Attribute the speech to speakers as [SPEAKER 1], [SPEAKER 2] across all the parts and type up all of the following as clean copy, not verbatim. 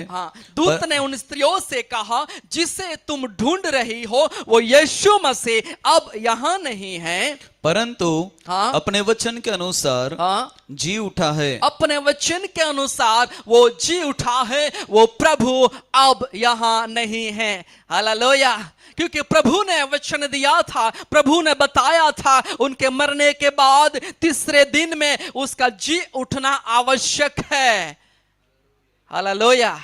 [SPEAKER 1] हाँ, दूत ने उन स्त्रियों से कहा, जिसे तुम ढूंढ रही हो वो यीशु मसीह अब यहाँ नहीं है,
[SPEAKER 2] परंतु
[SPEAKER 1] हाँ,
[SPEAKER 2] अपने वचन के अनुसार
[SPEAKER 1] हाँ,
[SPEAKER 2] जी उठा है।
[SPEAKER 1] अपने वचन के अनुसार वो जी उठा है, वो प्रभु अब यहाँ नहीं है। हालेलुया। क्योंकि प्रभु ने वचन दिया था, प्रभु ने बताया था, उनके मरने के बाद तीसरे दिन में उसका जी उठना आवश्यक है। हालेलुया।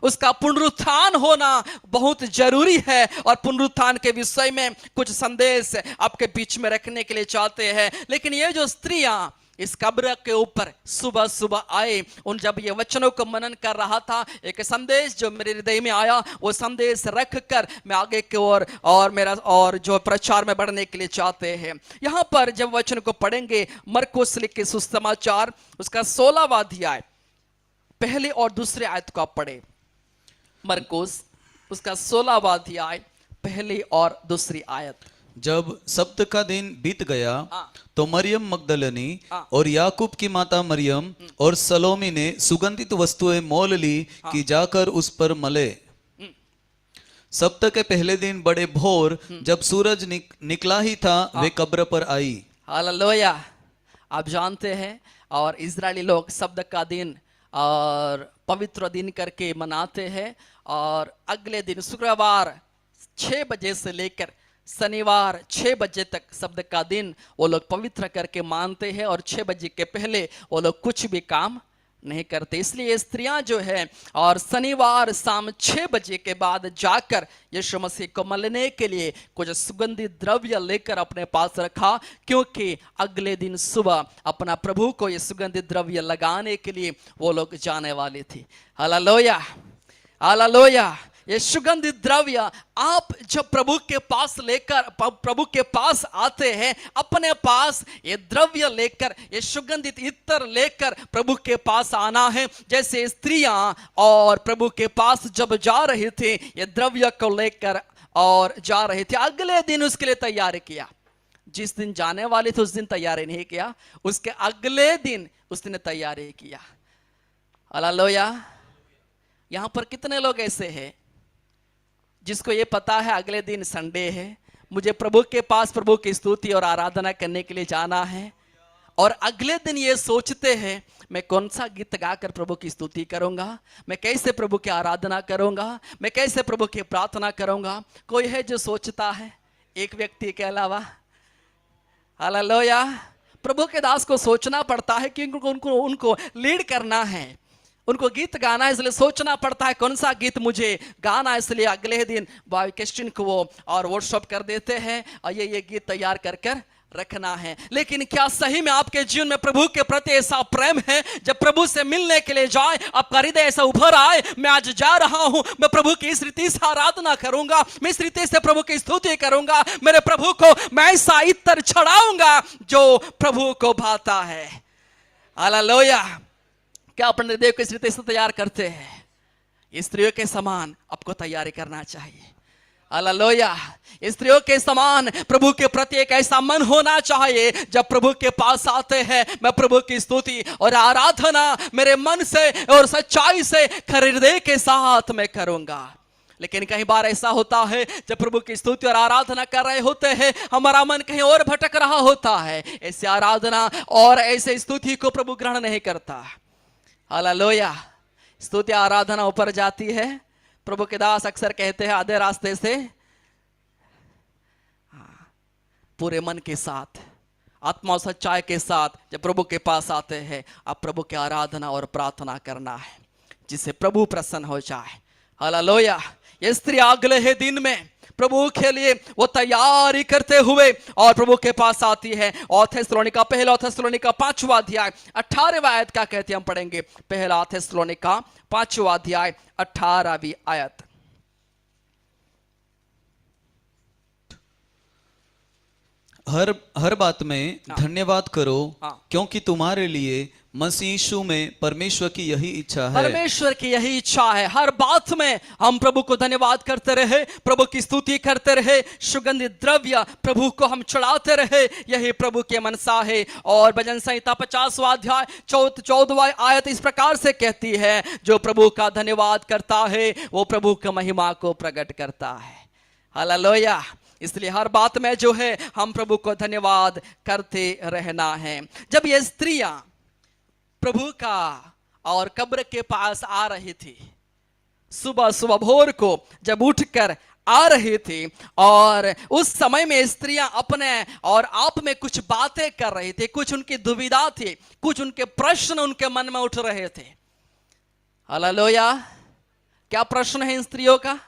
[SPEAKER 1] उसका पुनरुत्थान होना बहुत जरूरी है। और पुनरुत्थान के विषय में कुछ संदेश आपके बीच में रखने के लिए चाहते हैं। लेकिन ये जो स्त्रियां इस कब्र के ऊपर सुबह सुबह आए, उन जब ये वचनों को मनन कर रहा था, एक संदेश जो मेरे हृदय में आया, वो संदेश रख कर मैं आगे की ओर और मेरा और जो प्रचार में बढ़ने के लिए चाहते हैं। यहाँ पर जब वचन को पढ़ेंगे, मरकुस लिखे सुसमाचार उसका 16वां अध्याय पहले और दूसरे आयत को आप पढ़े। मरकुस उसका 16वां अध्याय पहली और दूसरी आयत।
[SPEAKER 2] जब सब्त का दिन बीत गया तो मरियम मगदलनी और याकूब की माता मरियम और सलोमी ने सुगंधित वस्तुएं मोल ली कि जाकर उस पर मले। सप्त के पहले दिन बड़े भोर जब सूरज निकला ही था, वे कब्र पर आई।
[SPEAKER 1] हालेलुया। आप जानते हैं, और इजरायली लोग सब्त का दिन और पवित्र दिन करके मनाते हैं। और अगले दिन शुक्रवार 6 बजे से लेकर शनिवार 6 बजे तक शब्द का दिन वो लोग पवित्र करके मानते हैं। और 6 बजे के पहले वो लोग कुछ भी काम नहीं करते। इसलिए स्त्रियां जो है और शनिवार शाम 6 बजे के बाद जाकर यीशु मसीह को मलने के लिए कुछ सुगंधित द्रव्य लेकर अपने पास रखा, क्योंकि अगले दिन सुबह अपना प्रभु को ये सुगंधित द्रव्य लगाने के लिए वो लोग जाने वाले थे। Hallelujah, hallelujah. ये सुगंधित द्रव्य आप जब प्रभु के पास लेकर प्रभु के पास आते हैं, अपने पास ये द्रव्य लेकर, ये सुगंधित इत्र लेकर प्रभु के पास आना है। जैसे स्त्रियां और प्रभु के पास जब जा रहे थे, ये द्रव्य को लेकर और जा रहे थे, अगले दिन उसके लिए तैयारी किया। जिस दिन जाने वाले थे उस दिन तैयारी नहीं किया, उसके अगले दिन उसने तैयारी किया। हालेलुया। यहां पर कितने लोग ऐसे हैं जिसको ये पता है अगले दिन संडे है, मुझे प्रभु के पास प्रभु की स्तुति और आराधना करने के लिए जाना है, और अगले दिन ये सोचते हैं मैं कौन सा गीत गाकर प्रभु की स्तुति करूंगा, मैं कैसे प्रभु की आराधना करूंगा, मैं कैसे प्रभु की प्रार्थना करूंगा। कोई है जो सोचता है एक व्यक्ति के अलावा? हालेलुया। प्रभु के दास को सोचना पड़ता है कि उनको लीड करना है, उनको गीत गाना है, इसलिए सोचना पड़ता है कौन सा गीत मुझे गाना है। इसलिए अगले दिन बॉय क्रिश्चियन को वो और वर्कशॉप कर देते हैं और ये गीत तैयार कर कर रखना है। लेकिन क्या सही में आपके जीवन में प्रभु के प्रति ऐसा प्रेम है, जब प्रभु से मिलने के लिए जाए आपका हृदय ऐसा उभर आए, मैं आज जा रहा हूं, मैं प्रभु की इस रीति से आराधना करूंगा, मैं इस रीति से प्रभु की स्तुति करूंगा, मेरे प्रभु को मैं ऐसा इत्र चढ़ाऊंगा जो प्रभु को भाता है। हालेलुया। क्या अपने हृदय को इस रीति से तैयार करते हैं? स्त्रियों के समान आपको तैयारी करना चाहिए। हालेलुया। स्त्रियों के समान प्रभु के प्रति एक ऐसा मन होना चाहिए, जब प्रभु के पास आते हैं मैं प्रभु की स्तुति और आराधना मेरे मन से और सच्चाई से खरे हृदय के साथ मैं करूंगा। लेकिन कई बार ऐसा होता है जब प्रभु की स्तुति और आराधना कर रहे होते हैं, हमारा मन कहीं और भटक रहा होता है। ऐसे आराधना और ऐसे स्तुति को प्रभु ग्रहण नहीं करता। हालेलुया। स्तुति आराधना ऊपर जाती है, प्रभु के दास अक्सर कहते हैं आधे रास्ते से पूरे मन के साथ, आत्मा और सच्चाई के साथ जब प्रभु के पास आते हैं, आप प्रभु की आराधना और प्रार्थना करना है जिससे प्रभु प्रसन्न हो जाए। हालेलुया। ये स्त्री अगले ही दिन में प्रभु के लिए वो तैयारी करते हुए और प्रभु के पास आती है। और थेसलोनिका पहला थेसलोनिका 5वां अध्याय 18वां आयत का कहते हम पढ़ेंगे। पहला थेसलोनिका 5वां अध्याय 18वीं आयत।
[SPEAKER 2] हर बात में धन्यवाद करो, क्योंकि तुम्हारे लिए मसीह यीशु में परमेश्वर की यही इच्छा है।
[SPEAKER 1] परमेश्वर की यही इच्छा है, हर बात में हम प्रभु को धन्यवाद करते रहे, प्रभु की स्तुति करते रहे, सुगंधित द्रव्य प्रभु को हम चढ़ाते रहे, यही प्रभु की मनसा है। और भजन संहिता 50वां अध्याय 14वां आयत इस प्रकार से कहती है, जो प्रभु का धन्यवाद करता है वो प्रभु की महिमा को प्रकट करता है। हालेलुया। इसलिए हर बात में जो है हम प्रभु को धन्यवाद करते रहना है। जब ये स्त्रियां प्रभु का और कब्र के पास आ रही थी, सुबह सुबह भोर को जब उठकर आ रही थी, और उस समय में स्त्रियां अपने और आप में कुछ बातें कर रही थी, कुछ उनकी दुविधा थी, कुछ उनके प्रश्न उनके मन में उठ रहे थे। हालेलुया। क्या प्रश्न है इन स्त्रियों का?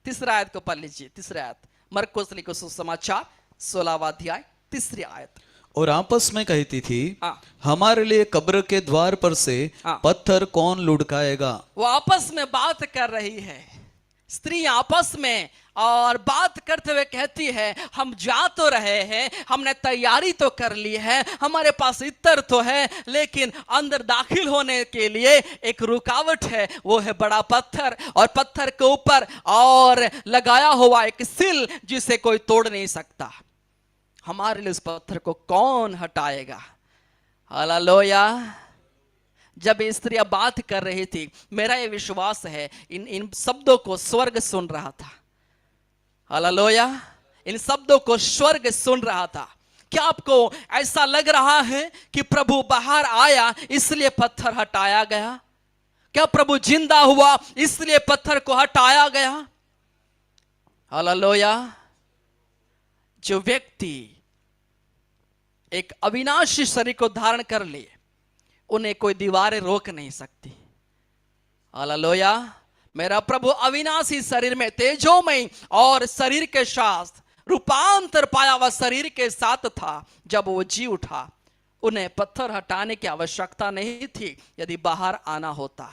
[SPEAKER 1] तीसरा आयत को पढ़ लीजिए। तीसरा आयत, मरकुस लिखित सुसमाचार 16वां अध्याय 3री आयत।
[SPEAKER 2] और आपस में कहती थी,
[SPEAKER 1] हाँ।
[SPEAKER 2] हमारे लिए कब्र के द्वार पर से
[SPEAKER 1] हाँ।
[SPEAKER 2] पत्थर कौन लुढ़काएगा।
[SPEAKER 1] वो आपस में बात कर रही है, स्त्री आपस में और बात करते हुए कहती है, हम जा तो रहे हैं, हमने तैयारी तो कर ली है, हमारे पास इत्र तो है, लेकिन अंदर दाखिल होने के लिए एक रुकावट है, वो है बड़ा पत्थर, और पत्थर के ऊपर और लगाया हुआ एक सिल जिसे कोई तोड़ नहीं सकता। हमारे लिए उस पत्थर को कौन हटाएगा। हालेलुया। जब स्त्रियां बात कर रही थी, मेरा यह विश्वास है इन शब्दों को स्वर्ग सुन रहा था। हालेलुया। इन शब्दों को स्वर्ग सुन रहा था। क्या आपको ऐसा लग रहा है कि प्रभु बाहर आया इसलिए पत्थर हटाया गया? क्या प्रभु जिंदा हुआ इसलिए पत्थर को हटाया गया? हालेलुया। जो व्यक्ति एक अविनाशी शरीर को धारण कर ले, उन्हें कोई दीवारें रोक नहीं सकती। हालेलुया। मेरा प्रभु अविनाशी शरीर में तेजोमय और शरीर के साथ रूपांतर पाया हुआ शरीर के साथ था। जब वो जी उठा, उन्हें पत्थर हटाने की आवश्यकता नहीं थी यदि बाहर आना होता।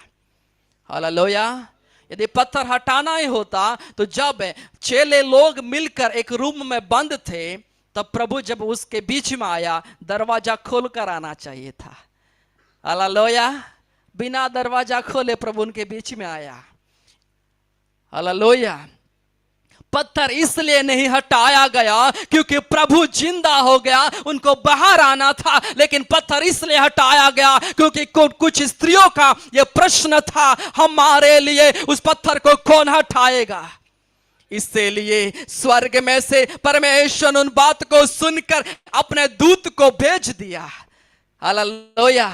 [SPEAKER 1] हालेलुया। यदि पत्थर हटाना ही होता तो जब चेले लोग मिलकर एक रूम में बंद थे, तब प्रभु जब उसके बीच में आया, दरवाजा खोलकर आना चाहिए था। हालेलुया। बिना दरवाजा खोले प्रभु उनके बीच में आया। हालेलुया। पत्थर इसलिए नहीं हटाया गया क्योंकि प्रभु जिंदा हो गया, उनको बाहर आना था, लेकिन पत्थर इसलिए हटाया गया क्योंकि कुछ स्त्रियों का यह प्रश्न था, हमारे लिए उस पत्थर को कौन हटाएगा। इसलिए स्वर्ग में से परमेश्वर उन बात को सुनकर अपने दूत को भेज दिया। हालेलुया।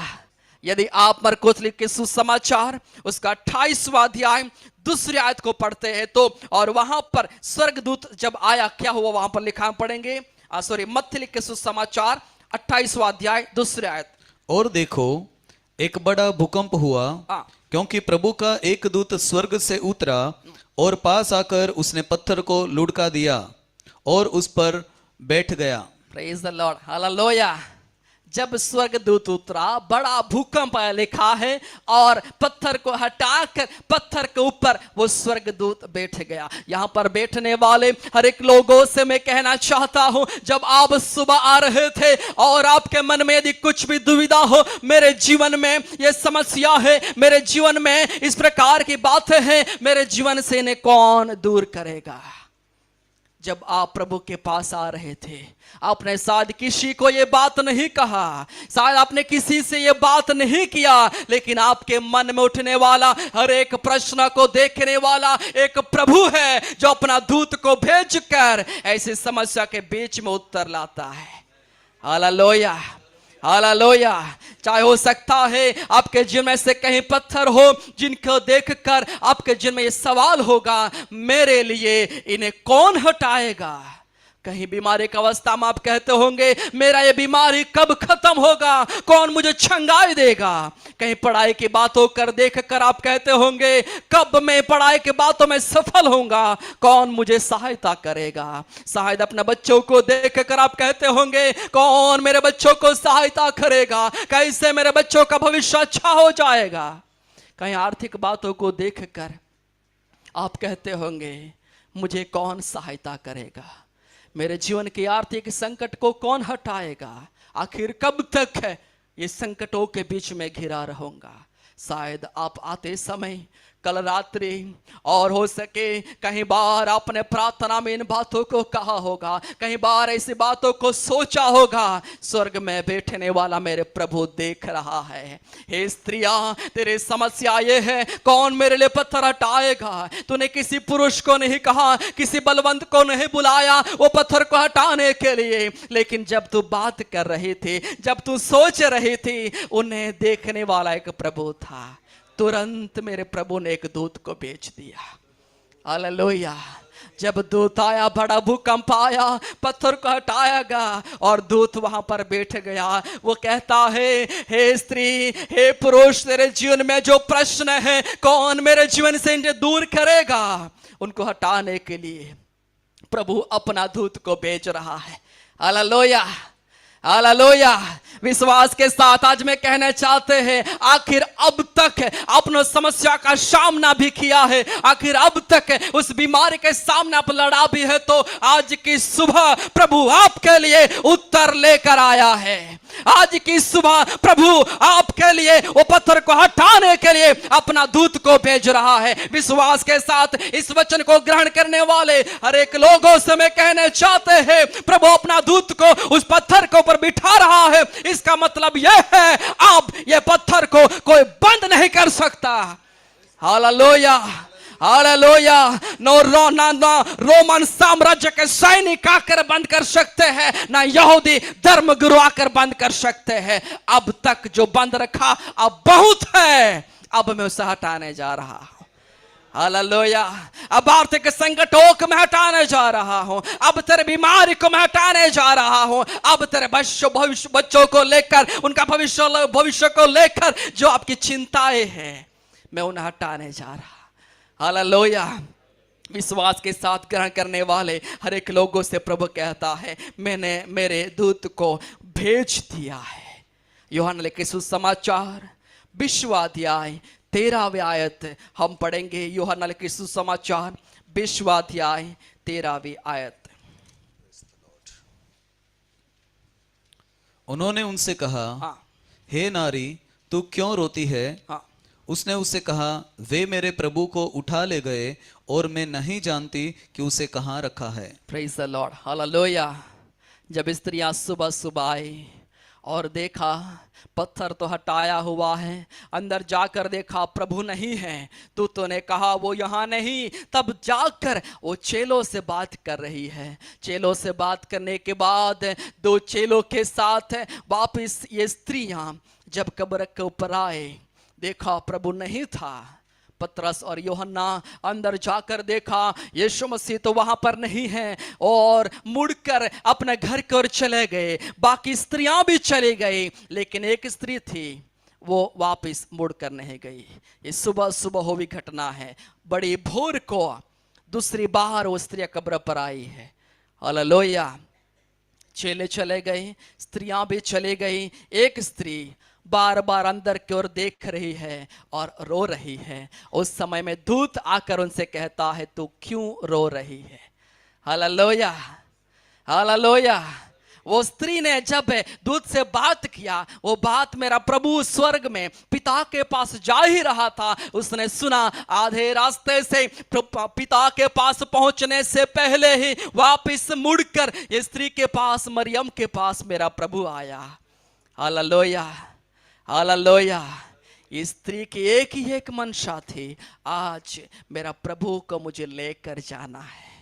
[SPEAKER 1] यदि आप मरकुस लिखित सुसमाचार उसका 28वां अध्याय 2री आयत को पढ़ते हैं तो, और वहां पर स्वर्गदूत जब आया, क्या हुआ वहां पर लिखा, पढ़ेंगे। मत्ती लिखित सुसमाचार 28वां अध्याय 2री आयत।
[SPEAKER 2] और देखो, एक बड़ा भूकंप हुआ, क्योंकि प्रभु का एक दूत स्वर्ग से उतरा और पास आकर उसने पत्थर को लुढ़का दिया और उस पर बैठ गया।
[SPEAKER 1] Praise the Lord. हालेलुया। जब स्वर्गदूत उतरा, बड़ा भूकंप आया लिखा है, और पत्थर को हटाकर पत्थर के ऊपर वो स्वर्गदूत बैठ गया। यहां पर बैठने वाले हर एक लोगों से मैं कहना चाहता हूं, जब आप सुबह आ रहे थे और आपके मन में यदि कुछ भी दुविधा हो, मेरे जीवन में ये समस्या है, मेरे जीवन में इस प्रकार की बातें हैं, मेरे जीवन से इन्हें कौन दूर करेगा। जब आप प्रभु के पास आ रहे थे, आपने शायद किसी को ये बात नहीं कहा, शायद आपने किसी से ये बात नहीं किया, लेकिन आपके मन में उठने वाला हर एक प्रश्न को देखने वाला एक प्रभु है, जो अपना दूत को भेजकर ऐसी समस्या के बीच में उत्तर लाता है। हालेलुया। हालेलुया। चाहे हो सकता है आपके जीवन में से कहीं पत्थर हो जिनको देखकर आपके जीवन में ये सवाल होगा, मेरे लिए इन्हें कौन हटाएगा। कहीं बीमारी की अवस्था में आप कहते होंगे, मेरा ये बीमारी कब खत्म होगा, कौन मुझे छंगाई देगा। कहीं पढ़ाई की बातों कर देख कर आप कहते होंगे, कब मैं पढ़ाई की बातों में सफल होऊंगा, कौन मुझे सहायता करेगा। शायद अपने बच्चों को देख कर आप कहते होंगे, कौन मेरे बच्चों को सहायता करेगा, कैसे मेरे बच्चों का भविष्य अच्छा हो जाएगा। कहीं आर्थिक बातों को देख कर आप कहते होंगे, मुझे कौन सहायता करेगा, मेरे जीवन के आर्थिक संकट को कौन हटाएगा। आखिर कब तक है ये संकटों के बीच में घिरा रहूंगा। शायद आप आते समय कल रात्रि और हो सके कहीं बार आपने प्रार्थना में इन बातों को कहा होगा, कहीं बार ऐसी बातों को सोचा होगा। स्वर्ग में बैठने वाला मेरे प्रभु देख रहा है। हे स्त्रियां, तेरी समस्या ये है, कौन मेरे लिए पत्थर हटाएगा। तूने किसी पुरुष को नहीं कहा, किसी बलवंत को नहीं बुलाया वो पत्थर को हटाने के लिए, लेकिन जब तू बात कर रही थी, जब तू सोच रही थी, उन्हें देखने वाला एक प्रभु था। तुरंत मेरे प्रभु ने एक दूत को भेज दिया। हालेलुया। जब दूत आया, बड़ा भूकंप आया, पत्थर को हटाया गया और दूत वहां पर बैठ गया। वो कहता है, हे स्त्री, हे पुरुष, तेरे जीवन में जो प्रश्न है, कौन मेरे जीवन से इन्हें दूर करेगा। उनको हटाने के लिए प्रभु अपना दूत को भेज रहा है। Hallelujah, hallelujah. विश्वास के साथ आज मैं कहना चाहते हैं, आखिर अब तक अपने समस्या का सामना भी किया है, आखिर अब तक उस बीमारी के सामने आप लड़ा भी है, तो आज की सुबह प्रभु आपके लिए उत्तर लेकर आया है। आज की सुबह प्रभु आपके लिए वो पत्थर को हटाने के लिए अपना दूत को भेज रहा है। विश्वास के साथ इस वचन को ग्रहण करने वाले हर एक लोगों से मैं कहना चाहते हैं, प्रभु अपना दूत को उस पत्थर के ऊपर बिठा रहा है। इसका मतलब यह है, अब ये पत्थर को कोई बंद नहीं कर सकता। Hallelujah, hallelujah. नो रोमन साम्राज्य के सैनिक आकर बंद कर सकते हैं, ना यहूदी धर्म गुरु आकर बंद कर सकते हैं। अब तक जो बंद रखा अब बहुत है, अब मैं उसे हटाने जा रहा हूं। हालेलुया। अब आर्थिक संकटों को मैं हटाने जा रहा हूं, अब तेरे बीमारी को मैं हटाने जा रहा हूं, अब तेरे बच्चों को लेकर, उनका भविष्य को लेकर जो आपकी चिंताएं हैं, मैं उन्हें हटाने जा रहा। हालेलुया। विश्वास के साथ ग्रहण करने वाले हर एक लोगों से प्रभु कहता है, मैंने मेरे दूत को भेज दिया है। यूहन्ना लिखे सुसमाचार 20वां अध्याय 13वें आयत हम पढ़ेंगे। यूहन्ना लिखे सुसमाचार 20वां अध्याय 13वीं आयत।
[SPEAKER 2] उन्होंने उनसे कहा,
[SPEAKER 1] हाँ,
[SPEAKER 2] हे नारी, तू क्यों रोती है?
[SPEAKER 1] हाँ,
[SPEAKER 2] उसने उससे कहा, वे मेरे प्रभु को उठा ले गए और मैं नहीं जानती कि उसे कहाँ रखा है।
[SPEAKER 1] Praise the Lord. हालेलुया। जब स्त्रियां सुबह सुबह आई और देखा पत्थर तो हटाया हुआ है, अंदर जाकर देखा प्रभु नहीं है, दूतों ने कहा वो यहाँ नहीं, तब जाकर वो चेलों से बात कर रही है। चेलों से बात करने के बाद 2 चेलों के साथ वापिस ये स्त्रियां जब कब्र के ऊपर आए, देखा प्रभु नहीं था। पतरस और यूहन्ना अंदर जाकर देखा यीशु मसीह तो वहां पर नहीं है, और मुड़कर अपने घर की ओर चले गए। बाकी स्त्रियां भी चली गई, लेकिन एक स्त्री थी वो वापस मुड़कर नहीं गई। ये सुबह सुबह हुई घटना है। बड़ी भोर को दूसरी बार वो स्त्री कब्र पर आई है। हालेलुया। चेले चले गए, स्त्रियां भी चली गई। एक स्त्री बार बार अंदर की ओर देख रही है और रो रही है। उस समय में दूत आकर उनसे कहता है, तू क्यों रो रही है? Hallelujah, hallelujah. वो स्त्री ने जब दूत से बात किया, वो बात मेरा प्रभु स्वर्ग में पिता के पास जा ही रहा था, उसने सुना। आधे रास्ते से पिता के पास पहुंचने से पहले ही वापस मुड़कर ये स्त्री के पास, मरियम के पास मेरा प्रभु आया। Hallelujah, hallelujah. इस स्त्री की एक ही एक मंशा थी, आज मेरा प्रभु को मुझे लेकर जाना है।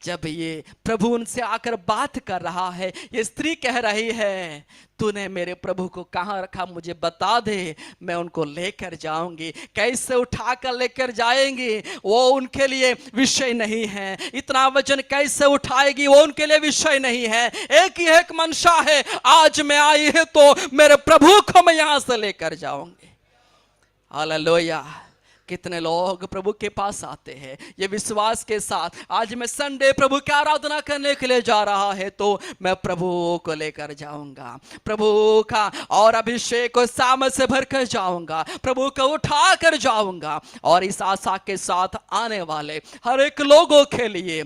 [SPEAKER 1] जब ये प्रभु उनसे आकर बात कर रहा है, ये स्त्री कह रही है, तूने मेरे प्रभु को कहाँ रखा, मुझे बता दे, मैं उनको लेकर जाऊंगी। कैसे उठाकर लेकर जाएंगी वो उनके लिए विषय नहीं है, इतना वजन कैसे उठाएगी वो उनके लिए विषय नहीं है। एक ही एक मंशा है, आज मैं आई है तो मेरे प्रभु को मैं यहां से लेकर जाऊंगी। हालेलुया। कितने लोग प्रभु के पास आते हैं ये विश्वास के साथ, आज मैं संडे प्रभु की आराधना करने के लिए जा रहा है तो मैं प्रभु को लेकर जाऊंगा, प्रभु का और अभिषेक को सामर्थ से भरकर जाऊंगा, प्रभु को उठा कर जाऊंगा। और इस आशा के साथ आने वाले हर एक लोगों के लिए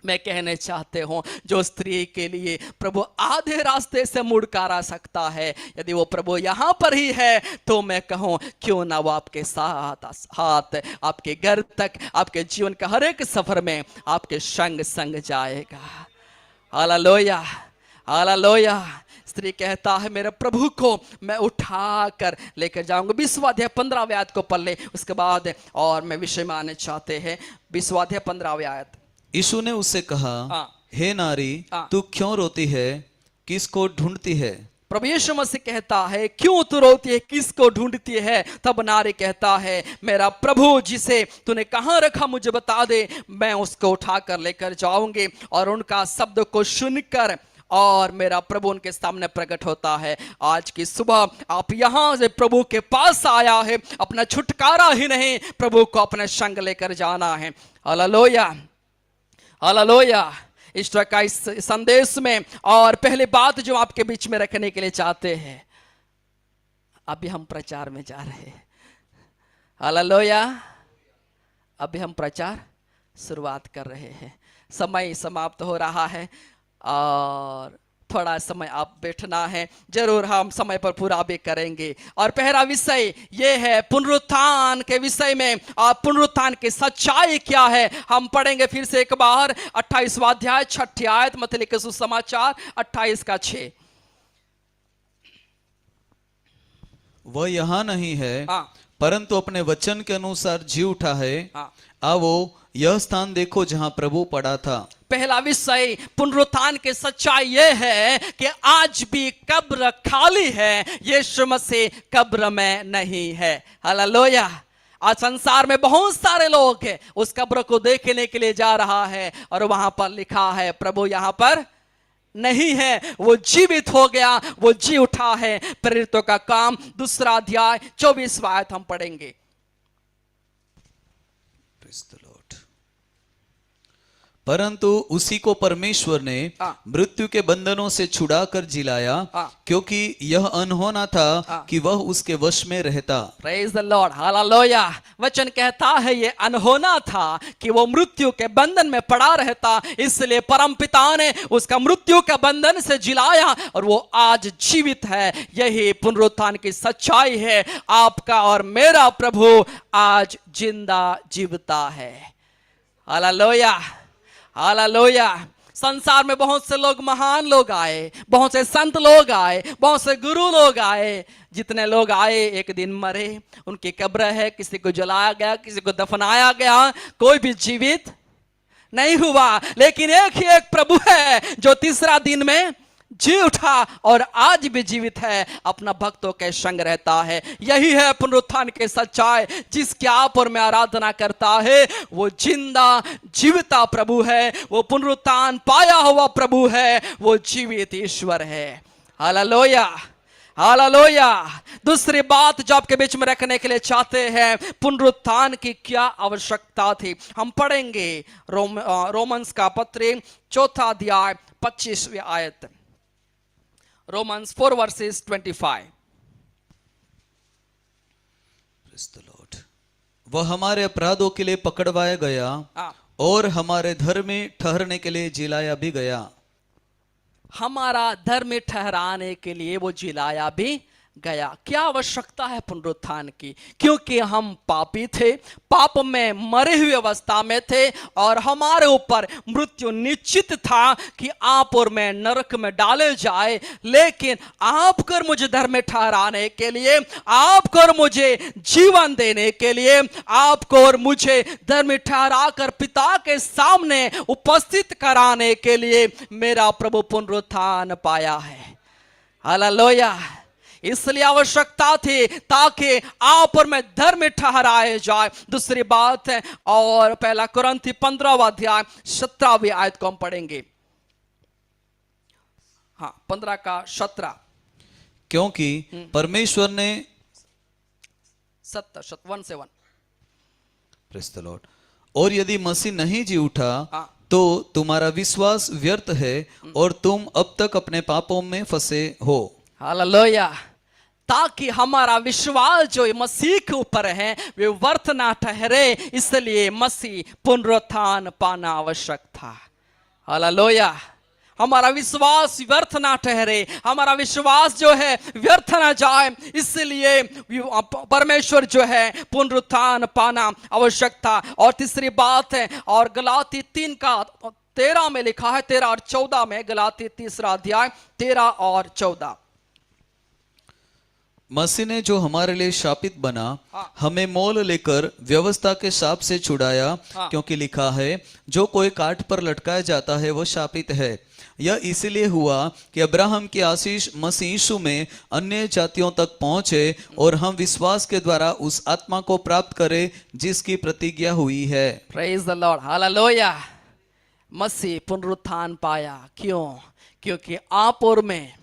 [SPEAKER 1] मैं कहने चाहते हूँ, जो स्त्री के लिए प्रभु आधे रास्ते से मुड़कारा सकता है, यदि वो प्रभु यहाँ पर ही है तो मैं कहूँ क्यों ना वो आपके साथ हाथ आपके घर तक, आपके जीवन का हर एक सफर में आपके संग संग जाएगा। Hallelujah, hallelujah. स्त्री कहता है मेरे प्रभु को मैं उठा कर लेकर जाऊंगा। 20वां अध्याय 15वें आयत को पढ़ ले, उसके बाद और मैं विषय में आने चाहते हैं। 20वां अध्याय 15वें आयत।
[SPEAKER 2] यीशु ने उससे कहा, हे नारी, तू क्यों रोती है, किसको ढूंढती है?
[SPEAKER 1] प्रभु यीशु मसीह कहता है क्यों तू रोती है, किसको ढूंढती है? तब नारी कहता है मेरा प्रभु जिसे तूने कहाँ रखा मुझे बता दे, मैं उसको उठा कर लेकर जाऊंगी। और उनका शब्द को सुनकर और मेरा प्रभु उनके सामने प्रकट होता है। आज की सुबह आप यहां से प्रभु के पास आया है, अपना छुटकारा ही नहीं, प्रभु को अपने संग लेकर जाना है। Hallelujah, hallelujah. ईश्वर का इस संदेश में और पहली बात जो आपके बीच में रखने के लिए चाहते हैं, अभी हम प्रचार में जा रहे हैं। हालेलुया, अभी हम प्रचार शुरुआत कर रहे हैं। समय समाप्त हो रहा है और थोड़ा समय आप बैठना है, जरूर हम समय पर पूरा भी करेंगे। और पहला विषय ये है पुनरुत्थान के विषय में, और पुनरुत्थान की सच्चाई क्या है हम पढ़ेंगे फिर से एक बार। 28वां अध्याय 6 आयत, मत्ती लिखे सुसमाचार 28 का 6।
[SPEAKER 2] वह यहाँ नहीं है, परंतु अपने वचन के अनुसार जी उठा है। आओ यह स्थान देखो जहाँ प्रभु पड़ा था।
[SPEAKER 1] पहला विषय पुनरुत्थान की सच्चाई यह है कि आज भी कब्र खाली है, यीशु मसीह कब्र में नहीं है। हालेलुया। आज संसार में बहुत सारे लोग हैं उस कब्र को देखने के लिए जा रहा है, और वहां पर लिखा है प्रभु यहाँ पर नहीं है, वो जीवित हो गया, वो जी उठा है। प्रेरितों का काम 2 अध्याय 24वां आयत हम पढ़ेंगे।
[SPEAKER 2] परंतु उसी को परमेश्वर ने मृत्यु के बंधनों से छुड़ाकर जिलाया, क्योंकि यह अनहोना था कि वह उसके वश में रहता।
[SPEAKER 1] Praise the Lord, hallelujah. वचन कहता है ये अनहोना था कि वो मृत्यु के बंधन में पड़ा रहता, इसलिए परमपिता ने उसका मृत्यु का बंधन से जिलाया और वो आज जीवित है। यही पुनरुत्थान की सच्चाई है। आपका और मेरा प्रभु आज जिंदा जीवता है। Hallelujah, hallelujah. संसार में बहुत से लोग, महान लोग आए, बहुत से संत लोग आए, बहुत से गुरु लोग आए। जितने लोग आए एक दिन मरे, उनकी कब्र है, किसी को जलाया गया, किसी को दफनाया गया, कोई भी जीवित नहीं हुआ। लेकिन एक ही एक प्रभु है जो तीसरा दिन में जी उठा और आज भी जीवित है, अपना भक्तों के संग रहता है। यही है पुनरुत्थान की सच्चाई। जिसकी आप और मैं आराधना करता है वो जिंदा जीविता प्रभु है, वो पुनरुत्थान पाया हुआ प्रभु है, वो जीवित ईश्वर है। Hallelujah, hallelujah. दूसरी बात जो आपके बीच में रखने के लिए चाहते हैं, पुनरुत्थान की क्या आवश्यकता थी, हम पढ़ेंगे रोमन्स का पत्र 4 अध्याय 25वीं आयत। Romans 4 verses 25।
[SPEAKER 2] वह हमारे अपराधों के लिए पकड़वाया गया और हमारे धर्म में ठहरने के लिए जिलाया भी गया।
[SPEAKER 1] हमारा धर्म ठहराने के लिए वो जिलाया भी गया। क्या आवश्यकता है पुनरुत्थान की? क्योंकि हम पापी थे, पाप में मरे हुए अवस्था में थे, और हमारे ऊपर मृत्यु निश्चित था कि आप और मैं नरक में डाले जाए। लेकिन आपको और मुझे धर्म में ठहराने के लिए, आपको और मुझे जीवन देने के लिए, आपको और मुझे धर्म में ठहरा कर पिता के सामने उपस्थित कराने के लिए मेरा प्रभु पुनरुत्थान पाया है। हालेलुया। इसलिए आवश्यकता थी ताकि आप और मैं धर्म में ठहराए जाए। दूसरी बात है, और पहला कुरिन्थी 15वां अध्याय 17वीं आयत को हम पढ़ेंगे। 15 का 17।
[SPEAKER 2] क्योंकि परमेश्वर ने
[SPEAKER 1] 1
[SPEAKER 2] प्रेज़ द लॉर्ड, और यदि मसीह नहीं जी उठा तो तुम्हारा विश्वास व्यर्थ है और तुम अब तक अपने पापों में फंसे हो।
[SPEAKER 1] हालेलुया। ताकि हमारा विश्वास जो मसीह के ऊपर है वे व्यर्थ ना ठहरे, इसलिए मसीह पुनरुत्थान पाना आवश्यक था। हालेलुया। हमारा विश्वास व्यर्थ ना ठहरे, हमारा विश्वास जो है व्यर्थ ना जाए, इसलिए परमेश्वर जो है पुनरुत्थान पाना आवश्यक था। और तीसरी बात है, और गलाती 3:13 में लिखा है, 13 और 14 में, गलाती 3 अध्याय 13 और 14।
[SPEAKER 2] मसीह ने जो हमारे लिए शापित बना,
[SPEAKER 1] हाँ।
[SPEAKER 2] हमें मोल लेकर व्यवस्था के शाप से छुड़ाया।
[SPEAKER 1] हाँ।
[SPEAKER 2] क्योंकि लिखा है, जो कोई काट पर लटकाया जाता है वो शापित है। यह इसीलिए हुआ कि अब्राहम की आशीष मसीह यीशु में अन्य जातियों तक पहुंचे और हम विश्वास के द्वारा उस आत्मा को प्राप्त करें जिसकी प्रतिज्ञा हुई है।
[SPEAKER 1] Praise the Lord, hallelujah. मसीह पुनरुत्थान पाया, क्यों? क्योंकि आप और मैं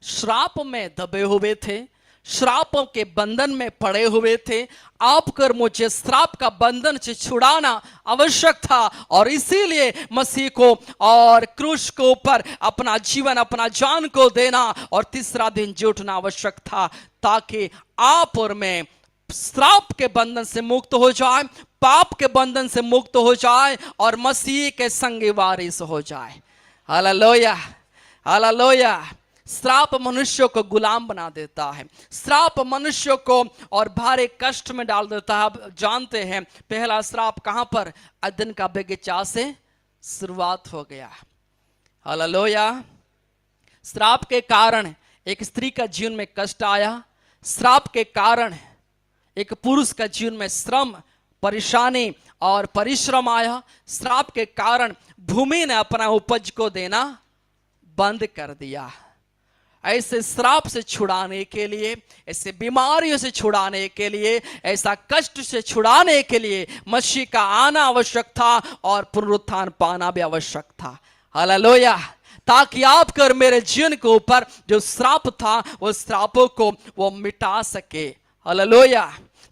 [SPEAKER 1] श्राप में दबे हुए थे, श्रापों के बंधन में पड़े हुए थे। आपकर मुझे श्राप का बंधन से छुड़ाना आवश्यक था, और इसीलिए मसीह को और क्रूस के ऊपर अपना जीवन, अपना जान को देना और तीसरा दिन जी उठना आवश्यक था, ताकि आप और मैं श्राप के बंधन से मुक्त हो जाए, पाप के बंधन से मुक्त हो जाए और मसीह के संगी वारिस हो जाए। Hallelujah, hallelujah. श्राप मनुष्य को गुलाम बना देता है, श्राप मनुष्य को और भारी कष्ट में डाल देता है। आप जानते हैं पहला श्राप कहां पर? अदन का बगीचा से शुरुआत हो गया। हालेलुया। श्राप के कारण एक स्त्री का जीवन में कष्ट आया, श्राप के कारण एक पुरुष का जीवन में श्रम, परेशानी और परिश्रम आया। श्राप के कारण भूमि ने अपना उपज को देना बंद कर दिया। ऐसे श्राप से छुड़ाने के लिए, ऐसे बीमारियों से छुड़ाने के लिए, ऐसा कष्ट से छुड़ाने के लिए मसीह का आना आवश्यक था और पुनरुत्थान पाना भी आवश्यक था। हालेलुया। ताकि आपके और मेरे जीवन के ऊपर जो श्राप था वो श्रापों को वो मिटा सके। हालेलुया।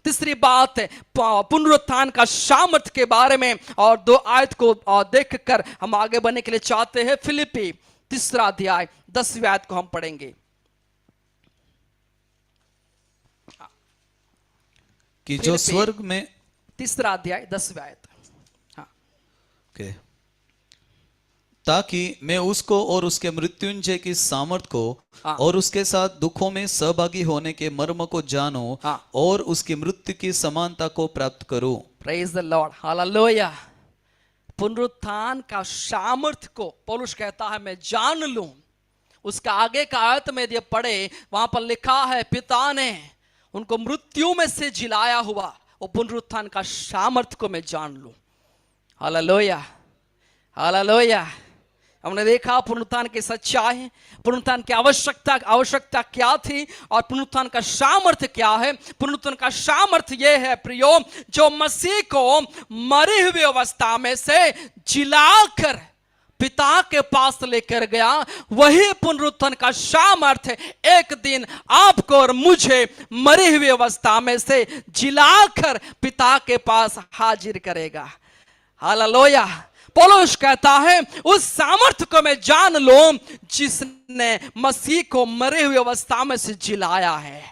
[SPEAKER 1] तीसरी बात है पुनरुत्थान का सामर्थ्य के बारे में, और 2 आयत को देखकर हम आगे बढ़ने के लिए चाहते हैं। फिलिपी 3 अध्याय 10वीं आयत को हम पढ़ेंगे
[SPEAKER 2] कि जो स्वर्ग में
[SPEAKER 1] 3 अध्याय 10वीं आयत। हाँ।
[SPEAKER 2] okay. ताकि मैं उसको और उसके मृत्युंजय की सामर्थ को और उसके साथ दुखों में सहभागी होने के मर्म को जानूं और उसकी मृत्यु की समानता को प्राप्त करूं।
[SPEAKER 1] Praise the Lord, hallelujah. पुनरुत्थान का सामर्थ्य को पौलुस कहता है मैं जान लूं। उसका आगे का आयत में यदि पढ़े, वहां पर लिखा है पिता ने उनको मृत्यु में से जिलाया हुआ, वो पुनरुत्थान का सामर्थ्य को मैं जान लूं। Hallelujah, hallelujah. हमने देखा पुनरुत्थान की सच्चाई, पुनरुत्थान की आवश्यकता क्या थी और पुनरुत्थान का सामर्थ्य क्या है। पुनरुत्थान का सामर्थ्य यह है प्रियो, जो मसीह को मरी हुई अवस्था में से जिलाकर पिता के पास लेकर गया, वही पुनरुत्थान का सामर्थ्य एक दिन आपको और मुझे मरी हुई अवस्था में से जिलाकर पिता के पास हाजिर करेगा। हालेलुया। पौलुस कहता है उस सामर्थ्य को मैं जान लूं जिसने मसीह को मरे हुए अवस्था में से जिलाया है।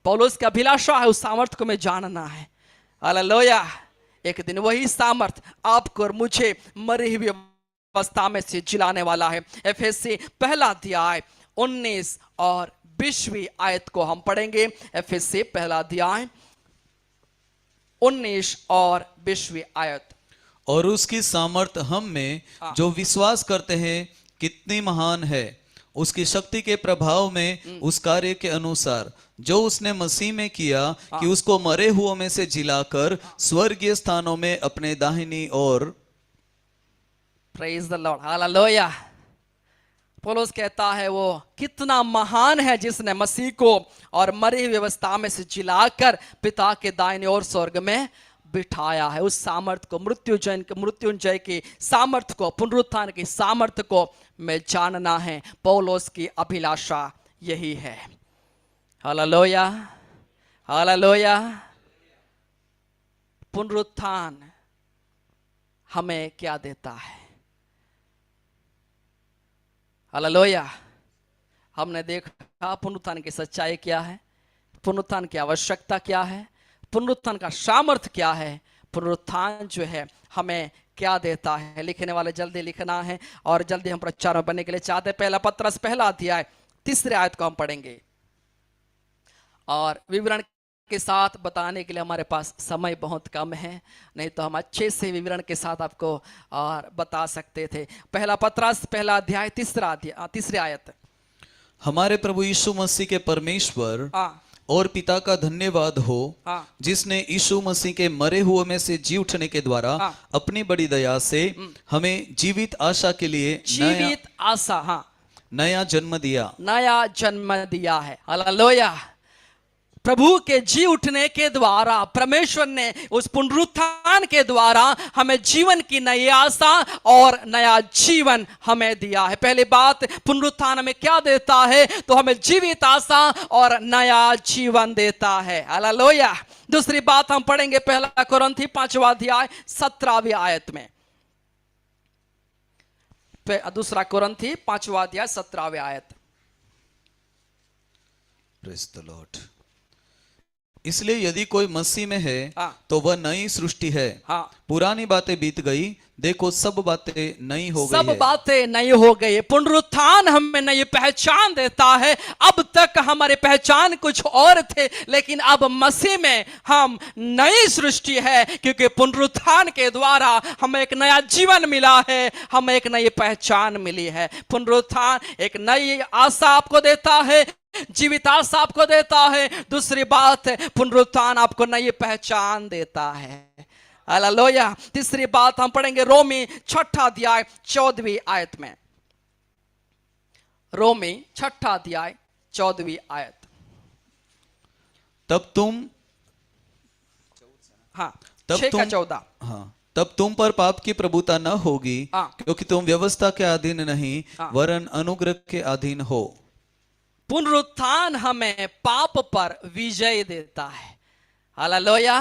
[SPEAKER 1] पौलुस की अभिलाषा है उस सामर्थ्य को मैं जानना है। हालेलुया। एक दिन वही सामर्थ्य आपको और मुझे मरे हुए अवस्था में से जिलाने वाला है। एफएससी 1 अध्याय 19 और 20वीं आयत को हम पढ़ेंगे। एफएससी 1 अध्याय 19 और 20वीं आयत।
[SPEAKER 2] और उसकी सामर्थ हम में जो विश्वास करते हैं कितनी महान है, उसकी शक्ति के प्रभाव में उस कार्य के अनुसार जो उसने मसीह में किया कि उसको मरे हुओं में से जिलाकर स्वर्गीय स्थानों में अपने दाहिनी ओर।
[SPEAKER 1] Praise the Lord, hallelujah. पौलुस कहता है वो कितना महान है जिसने मसीह को और मरी हुई अवस्था में से जिलाकर पिता के दाहिने ओर स्वर्ग में बिठाया है। उस सामर्थ्य को, मृत्युंजय की सामर्थ्य को, पुनरुत्थान की सामर्थ्य को मैं जानना है। पौलुस की अभिलाषा यही है। Hallelujah, hallelujah. पुनरुत्थान हमें क्या देता है? हालेलुया। हमने देखा पुनरुत्थान की सच्चाई क्या है, पुनरुत्थान की आवश्यकता क्या है, पुनरुत्थान का सामर्थ्य क्या है, पुनरुत्थान जो है हमें क्या देता है। लिखने वाले जल्दी लिखना है और जल्दी हम प्रचार में बनने के लिए चाहते हैं। पहला पत्रस पहला अध्याय 3 आयत को हम पढ़ेंगे और विवरण के साथ बताने के लिए हमारे पास समय बहुत कम है, नहीं तो हम अच्छे से विवरण के साथ आपको और बता सकते थे। पहला पत्रस पहला अध्याय 3 आयत।
[SPEAKER 2] हमारे प्रभु यीशु मसीह के परमेश्वर
[SPEAKER 1] हाँ
[SPEAKER 2] और पिता का धन्यवाद हो,
[SPEAKER 1] हाँ
[SPEAKER 2] जिसने यीशु मसीह के मरे हुए में से जी उठने के द्वारा
[SPEAKER 1] हाँ।
[SPEAKER 2] अपनी बड़ी दया से हमें जीवित आशा के लिए
[SPEAKER 1] जीवित आशा, हाँ,
[SPEAKER 2] नया जन्म दिया।
[SPEAKER 1] नया जन्म दिया है। हालेलुया। प्रभु के जी उठने के द्वारा परमेश्वर ने उस पुनरुत्थान के द्वारा हमें जीवन की नई आशा और नया जीवन हमें दिया है। पहली बात, पुनरुत्थान हमें क्या देता है? तो हमें जीवित आशा और नया जीवन देता है। हालेलुया। दूसरी बात हम पढ़ेंगे पहला कुरिन्थी 5वां अध्याय 17वीं आयत में। दूसरा कुरिन्थी 5वां अध्याय 17वीं आयत।
[SPEAKER 2] Praise the Lord. इसलिए यदि कोई मसीह में है
[SPEAKER 1] हाँ।
[SPEAKER 2] तो वह नई सृष्टि है,
[SPEAKER 1] हाँ।
[SPEAKER 2] पुरानी बातें बीत गई, देखो सब बातें नई हो गई
[SPEAKER 1] सब
[SPEAKER 2] है।
[SPEAKER 1] बातें नई हो गई। पुनरुत्थान हमें नई पहचान देता है। अब तक हमारी पहचान कुछ और थे, लेकिन अब मसीह में हम नई सृष्टि है, क्योंकि पुनरुत्थान के द्वारा हमें एक नया जीवन मिला है, हमें एक नई पहचान मिली है। पुनरुत्थान एक नई आशा आपको देता है, जीवित आशा आपको देता है। दूसरी बात, पुनरुत्थान आपको नई पहचान देता है। हालेलुया। तीसरी बात हम पढ़ेंगे रोमी 6 अध्याय 14वीं आयत में। रोमी 6 अध्याय 14वीं आयत।
[SPEAKER 2] तब तुम
[SPEAKER 1] हाँ,
[SPEAKER 2] तब
[SPEAKER 1] 6 का
[SPEAKER 2] तुम
[SPEAKER 1] 14।
[SPEAKER 2] हाँ, तब तुम पर पाप की प्रभुता न होगी,
[SPEAKER 1] हाँ।
[SPEAKER 2] क्योंकि तुम व्यवस्था के अधीन नहीं,
[SPEAKER 1] हाँ।
[SPEAKER 2] वरन अनुग्रह के अधीन हो।
[SPEAKER 1] पुनरुत्थान हमें पाप पर विजय देता है। हालेलुया।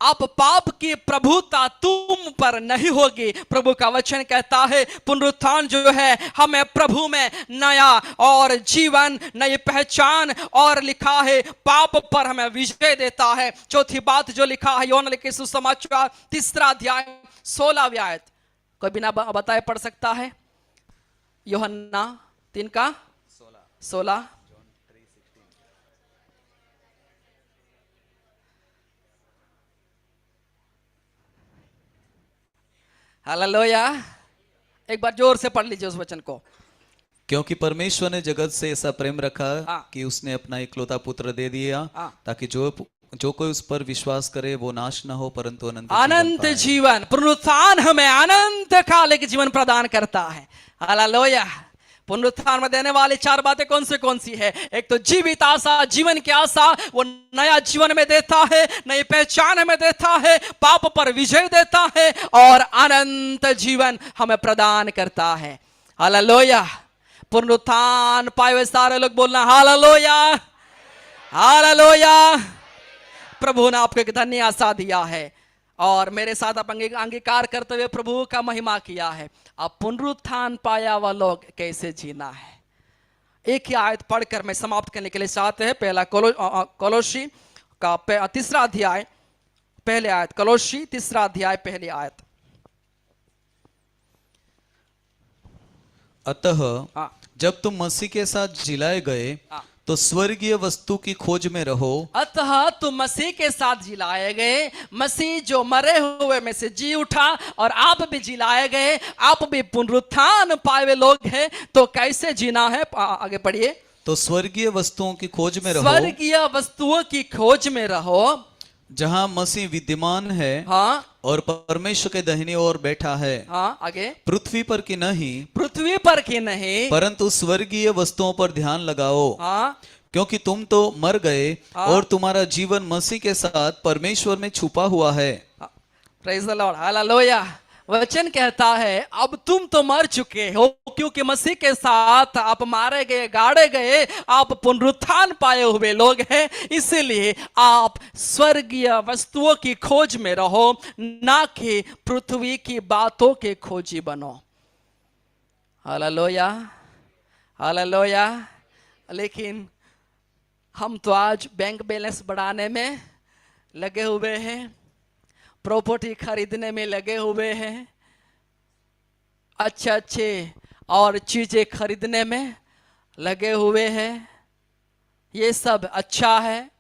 [SPEAKER 1] अब पाप की प्रभुता तुम पर नहीं होगी। प्रभु का वचन कहता है पुनरुत्थान जो है हमें प्रभु में नया और जीवन, नई पहचान और लिखा है पाप पर हमें विजय देता है। चौथी बात जो लिखा है यूहन्ना लिखे सुसमाचार 3 अध्याय 16वीं आयत। कोई बिना बताए पढ़ सकता है? यूहन्ना 3 का 16। हालेलुया। एक बार जोर से पढ़ लीजिए उस वचन को।
[SPEAKER 2] क्योंकि परमेश्वर ने जगत से ऐसा प्रेम रखा
[SPEAKER 1] हाँ।
[SPEAKER 2] कि उसने अपना इकलौता पुत्र दे दिया,
[SPEAKER 1] हाँ।
[SPEAKER 2] ताकि जो कोई उस पर विश्वास करे वो नाश न हो, परंतु
[SPEAKER 1] अनंत जीवन। पुनरुत्थान हमें अनंत काल के जीवन प्रदान करता है। हालेलुया। पुनरुत्थान में देने वाली 4 बातें कौन सी है? एक तो जीवित आशा, जीवन की आशा, वो नया जीवन में देता है, नई पहचान हमें देता है, पाप पर विजय देता है और अनंत जीवन हमें प्रदान करता है। हालेलुया। पुनरुत्थान पाए हुए सारे लोग बोलना हालेलुया, हालेलुया। प्रभु ने आपको एक धन्य आशा दिया है और मेरे साथ आप अंगीकार करते हुए प्रभु का महिमा किया है। अब पुनरुत्थान पाया हुआ लोग कैसे जीना है, एक ही आयत पढ़कर मैं समाप्त करने के लिए चाहते हैं। पहला कोलोसी का 3 अध्याय पहले आयत। कोलोसी 3 अध्याय पहली आयत।
[SPEAKER 2] अतः
[SPEAKER 1] हाँ।
[SPEAKER 2] जब तुम मसीह के साथ जिलाए गए तो स्वर्गीय वस्तु की खोज में रहो।
[SPEAKER 1] अतः तुम मसीह के साथ जिलाए गए। मसीह जो मरे हुए में से जी उठा और आप भी जिलाए गए, आप भी पुनरुत्थान पाए हुए लोग हैं। तो कैसे जीना है? आगे पढ़िए।
[SPEAKER 2] तो स्वर्गीय वस्तुओं की खोज में रहो।
[SPEAKER 1] स्वर्गीय वस्तुओं की खोज में रहो,
[SPEAKER 2] जहां मसीह विद्यमान है।
[SPEAKER 1] हाँ।
[SPEAKER 2] और परमेश्वर के दाहिनी ओर बैठा है।
[SPEAKER 1] हाँ, आगे।
[SPEAKER 2] पृथ्वी पर की नहीं,
[SPEAKER 1] पृथ्वी पर की नहीं,
[SPEAKER 2] परंतु स्वर्गीय वस्तुओं पर ध्यान लगाओ।
[SPEAKER 1] हाँ।
[SPEAKER 2] क्योंकि तुम तो मर गए
[SPEAKER 1] हाँ।
[SPEAKER 2] और तुम्हारा जीवन मसीह के साथ परमेश्वर में छुपा हुआ है।
[SPEAKER 1] Praise the Lord. हालेलुया। वचन कहता है अब तुम तो मर चुके हो, क्योंकि मसीह के साथ आप मारे गए, गाड़े गए, आप पुनरुत्थान पाए हुए लोग हैं। इसलिए आप स्वर्गीय वस्तुओं की खोज में रहो, ना कि पृथ्वी की बातों के खोजी बनो। Hallelujah, hallelujah. लेकिन हम तो आज बैंक बैलेंस बढ़ाने में लगे हुए हैं, प्रॉपर्टी खरीदने में लगे हुए हैं, अच्छे अच्छे और चीजें खरीदने में लगे हुए हैं। ये सब अच्छा है,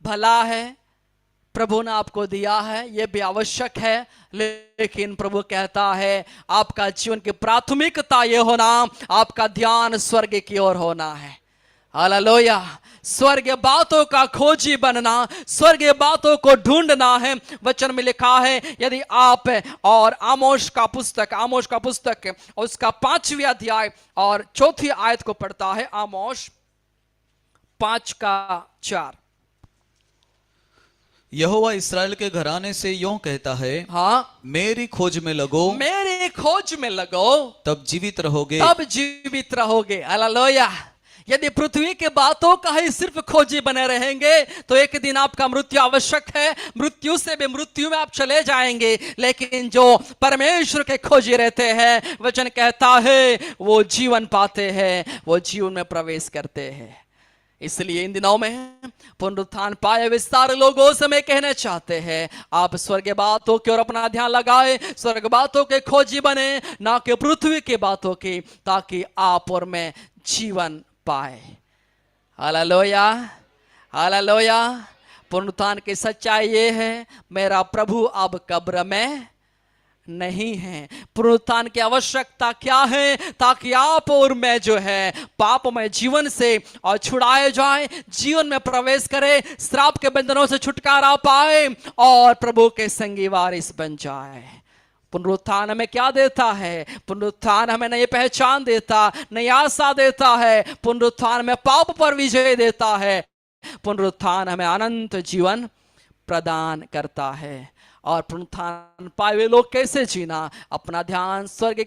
[SPEAKER 1] भला है, प्रभु ने आपको दिया है, ये भी आवश्यक है। लेकिन प्रभु कहता है आपका जीवन की प्राथमिकता ये होना, आपका ध्यान स्वर्ग की ओर होना है। हालेलुया। स्वर्गीय बातों का खोजी बनना, स्वर्गीय बातों को ढूंढना है। वचन में लिखा है, यदि आप और आमोस का पुस्तक उसका 5वां अध्याय और 4थी आयत को पढ़ता है। आमोस 5:4।
[SPEAKER 2] यहोवा इस्राएल के घराने से यूं कहता है,
[SPEAKER 1] हाँ,
[SPEAKER 2] मेरी खोज में लगो,
[SPEAKER 1] मेरी खोज में लगो,
[SPEAKER 2] तब जीवित रहोगे।
[SPEAKER 1] तब जीवित रहोगे। हालेलुया। यदि पृथ्वी के बातों का ही सिर्फ खोजी बने रहेंगे तो एक दिन आपका मृत्यु आवश्यक है, मृत्यु से भी मृत्यु में आप चले जाएंगे। लेकिन जो परमेश्वर के खोजी रहते हैं, वचन कहता है वो जीवन पाते हैं, वो जीवन में प्रवेश करते हैं। इसलिए इन दिनों में पुनरुत्थान पाए हुए सारे लोगों से मैं कहना चाहते हैं, आप स्वर्ग बातों की ओर अपना ध्यान लगाए, स्वर्ग बातों के खोजी बने, ना कि पृथ्वी की बातों की, ताकि आप और मैं जीवन पाए। Hallelujah, hallelujah. पुनरुत्थान की सच्चाई ये है, मेरा प्रभु अब कब्र में नहीं है। पुनरुत्थान की आवश्यकता क्या है? ताकि आप और मैं जो है पापमय जीवन से और छुड़ाए जाए, जीवन में प्रवेश करे, श्राप के बंधनों से छुटकारा पाए और प्रभु के संगी वारिस बन जाए। पुनरुत्थान हमें क्या देता है? पुनरुत्थान हमें नई पहचान देता, नई आशा देता है। पुनरुत्थान हमें पाप पर विजय देता है। पुनरुत्थान हमें अनंत जीवन प्रदान करता है। और पुनरुत्थान पाए हुए लोग कैसे जीना? अपना ध्यान स्वर्ग